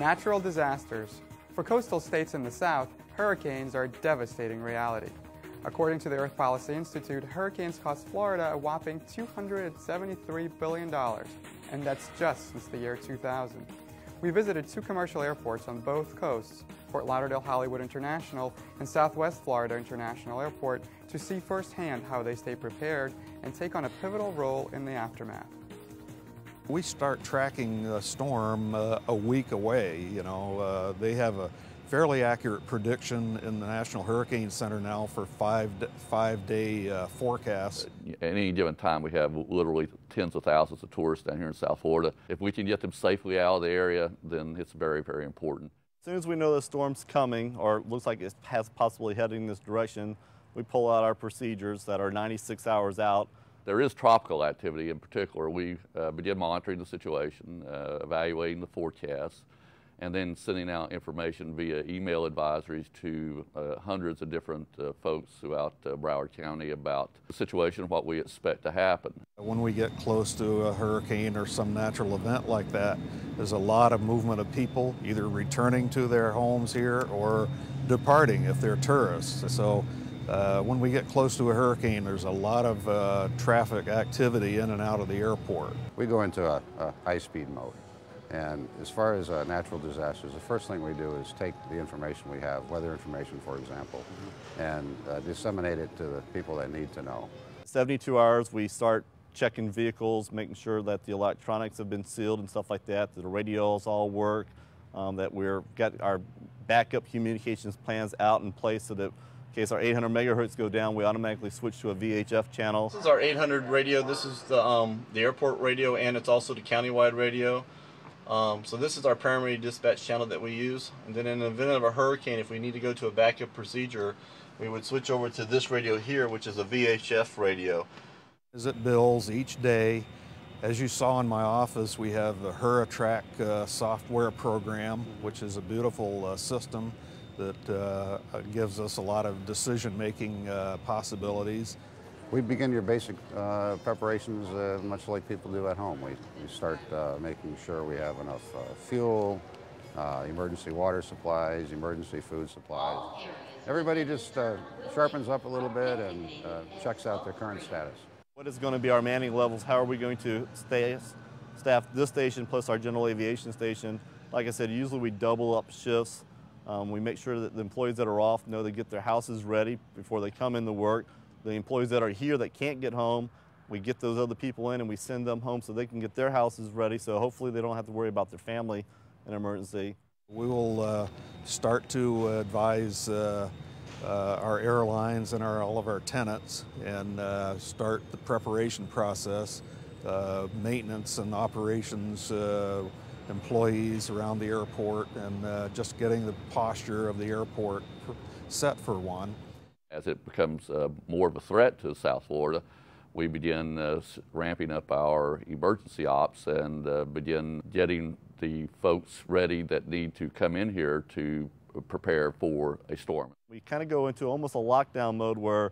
Natural disasters. For coastal states in the South, hurricanes are a devastating reality. According to the Earth Policy Institute, hurricanes cost Florida a whopping $273 billion, and that's just since the year 2000. We visited 2 commercial airports on both coasts, Fort Lauderdale-Hollywood International and Southwest Florida International Airport, to see firsthand how they stay prepared and take on a pivotal role in the aftermath. We start tracking the storm a week away. They have a fairly accurate prediction in the National Hurricane Center now for five-day forecasts. At any given time, we have literally tens of thousands of tourists down here in South Florida. If we can get them safely out of the area, then it's very, very important. As soon as we know the storm's coming, or looks like it has possibly heading in this direction, we pull out our procedures that are 96 hours out. There is tropical activity in particular. We begin monitoring the situation, evaluating the forecasts, and then sending out information via email advisories to hundreds of different folks throughout Broward County about the situation, what we expect to happen. When we get close to a hurricane or some natural event like that, there's a lot of movement of people, either returning to their homes here or departing if they're tourists. So when we get close to a hurricane, there's a lot of traffic activity in and out of the airport. We go into a high-speed mode. And as far as natural disasters, the first thing we do is take the information we have, weather information, for example, and disseminate it to the people that need to know. 72 hours, we start checking vehicles, making sure that the electronics have been sealed and stuff like that the radios all work, that we've got our backup communications plans out in place so that in case our 800 megahertz go down, we automatically switch to a VHF channel. This is our 800 radio. This is the airport radio, and it's also the countywide radio. So this is our primary dispatch channel that we use. And then in the event of a hurricane, if we need to go to a backup procedure, we would switch over to this radio here, which is a VHF radio. Visit bills each day. As you saw in my office, we have the HurriTrack software program, which is a beautiful system that gives us a lot of decision-making possibilities. We begin your basic preparations much like people do at home. We start making sure we have enough fuel, emergency water supplies, emergency food supplies. Everybody just sharpens up a little bit and checks out their current status. What is going to be our manning levels? How are we going to staff this station plus our general aviation station? Like I said, usually we double up shifts. We make sure that the employees that are off know they get their houses ready before they come into work. The employees that are here that can't get home, we get those other people in and we send them home so they can get their houses ready, so hopefully they don't have to worry about their family in an emergency. We will start to advise our airlines and all of our tenants and start the preparation process, maintenance and operations employees around the airport, and just getting the posture of the airport set for one. As it becomes more of a threat to South Florida, we begin ramping up our emergency ops and begin getting the folks ready that need to come in here to prepare for a storm. We kind of go into almost a lockdown mode where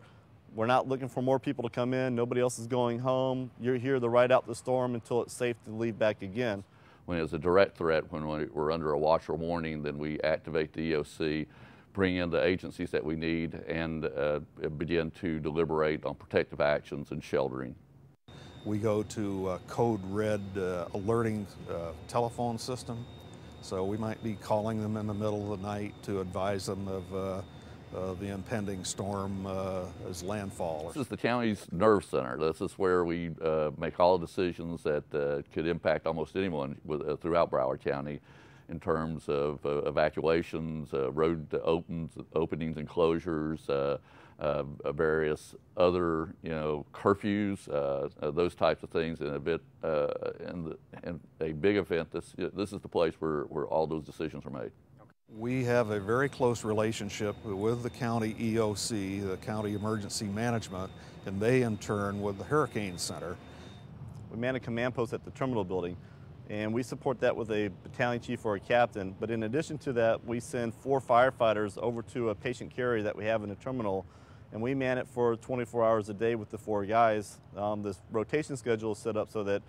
we're not looking for more people to come in, nobody else is going home. You're here to ride out the storm until it's safe to leave back again. When it's a direct threat, when we're under a watch or warning, then we activate the EOC, bring in the agencies that we need, and begin to deliberate on protective actions and sheltering. We go to code red alerting telephone system, so we might be calling them in the middle of the night to advise them of the impending storm as landfall. This is the county's nerve center. This is where we make all decisions that could impact almost anyone throughout Broward County, in terms of evacuations, road openings and closures, various other, curfews, those types of things. In a big event, this is the place where all those decisions are made. We have a very close relationship with the county EOC, the County Emergency Management, and they in turn with the Hurricane Center. We man a command post at the terminal building, and we support that with a battalion chief or a captain. But in addition to that, we send 4 firefighters over to a patient carrier that we have in the terminal, and we man it for 24 hours a day with the 4 guys. This rotation schedule is set up so that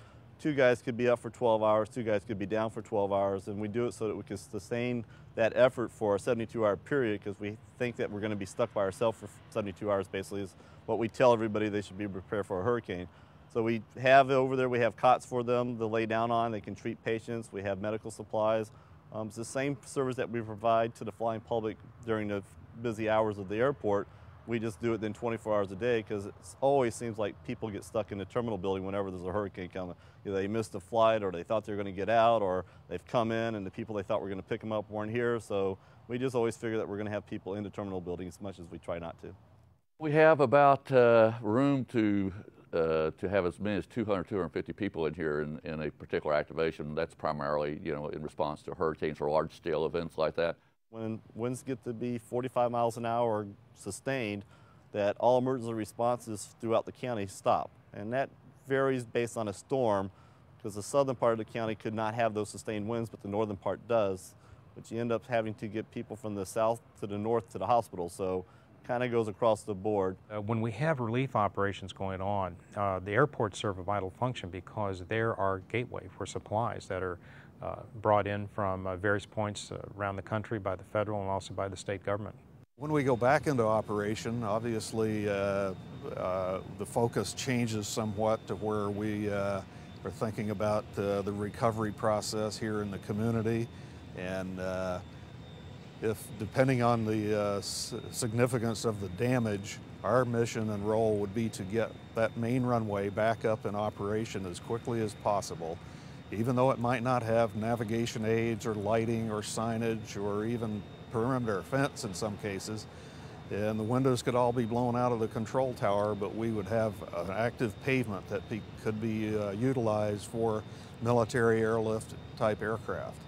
2 guys could be up for 12 hours, 2 guys could be down for 12 hours, and we do it so that we can sustain that effort for a 72-hour period, because we think that we're going to be stuck by ourselves for 72 hours, basically, is what we tell everybody they should be prepared for a hurricane. So we have over there, we have cots for them to lay down on, they can treat patients, we have medical supplies. It's the same service that we provide to the flying public during the busy hours of the airport. We just do it then 24 hours a day, because it always seems like people get stuck in the terminal building whenever there's a hurricane coming. Either they missed a flight, or they thought they were going to get out, or they've come in and the people they thought were going to pick them up weren't here. So we just always figure that we're going to have people in the terminal building as much as we try not to. We have about room to have as many as 200, 250 people in here in a particular activation. That's primarily, in response to hurricanes or large-scale events like that. When winds get to be 45 miles an hour sustained, that all emergency responses throughout the county stop. And that varies based on a storm, because the southern part of the county could not have those sustained winds, but the northern part does. But you end up having to get people from the south to the north to the hospital, so it kind of goes across the board. When we have relief operations going on, the airports serve a vital function, because they're our gateway for supplies that are brought in from various points around the country by the federal and also by the state government. When we go back into operation, obviously the focus changes somewhat to where we are thinking about the recovery process here in the community. And if, depending on the significance of the damage, our mission and role would be to get that main runway back up in operation as quickly as possible. Even though it might not have navigation aids or lighting or signage or even perimeter fence in some cases, and the windows could all be blown out of the control tower, but we would have an active pavement that could be utilized for military airlift type aircraft.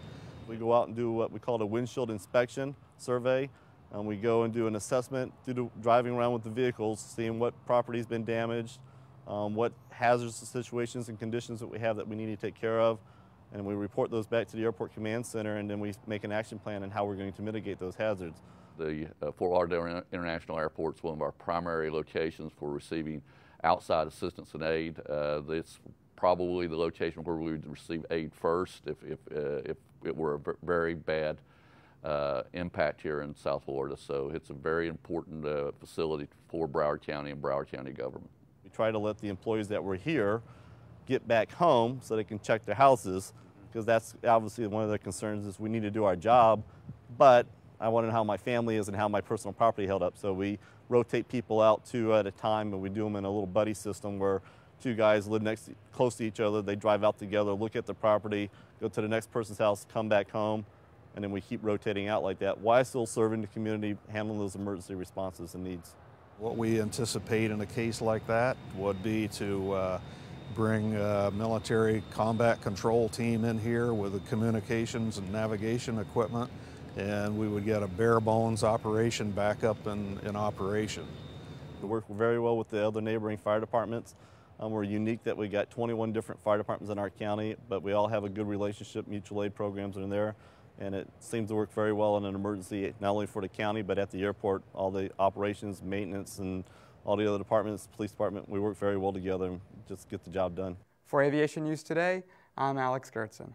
We go out and do what we call a windshield inspection survey. We go and do an assessment through driving around with the vehicles, seeing what property's been damaged, what hazardous situations and conditions that we have that we need to take care of, and we report those back to the Airport Command Center, and then we make an action plan on how we're going to mitigate those hazards. The Fort Lauderdale International Airport is one of our primary locations for receiving outside assistance and aid. It's probably the location where we would receive aid first if it were a very bad impact here in South Florida. So it's a very important facility for Broward County and Broward County government. We try to let the employees that were here get back home so they can check their houses, because that's obviously one of their concerns is we need to do our job, but I want to know how my family is and how my personal property held up. So we rotate people out 2 at a time, and we do them in a little buddy system where 2 guys live close to each other. They drive out together, look at the property, go to the next person's house, come back home, and then we keep rotating out like that while still serving the community, handling those emergency responses and needs. What we anticipate in a case like that would be to bring a military combat control team in here with the communications and navigation equipment, and we would get a bare bones operation back up in operation. We work very well with the other neighboring fire departments. We're unique that we got 21 different fire departments in our county, but we all have a good relationship, mutual aid programs in there, and it seems to work very well in an emergency, not only for the county, but at the airport. All the operations, maintenance, and all the other departments, police department, we work very well together and just get the job done. For Aviation News Today, I'm Alex Gertson.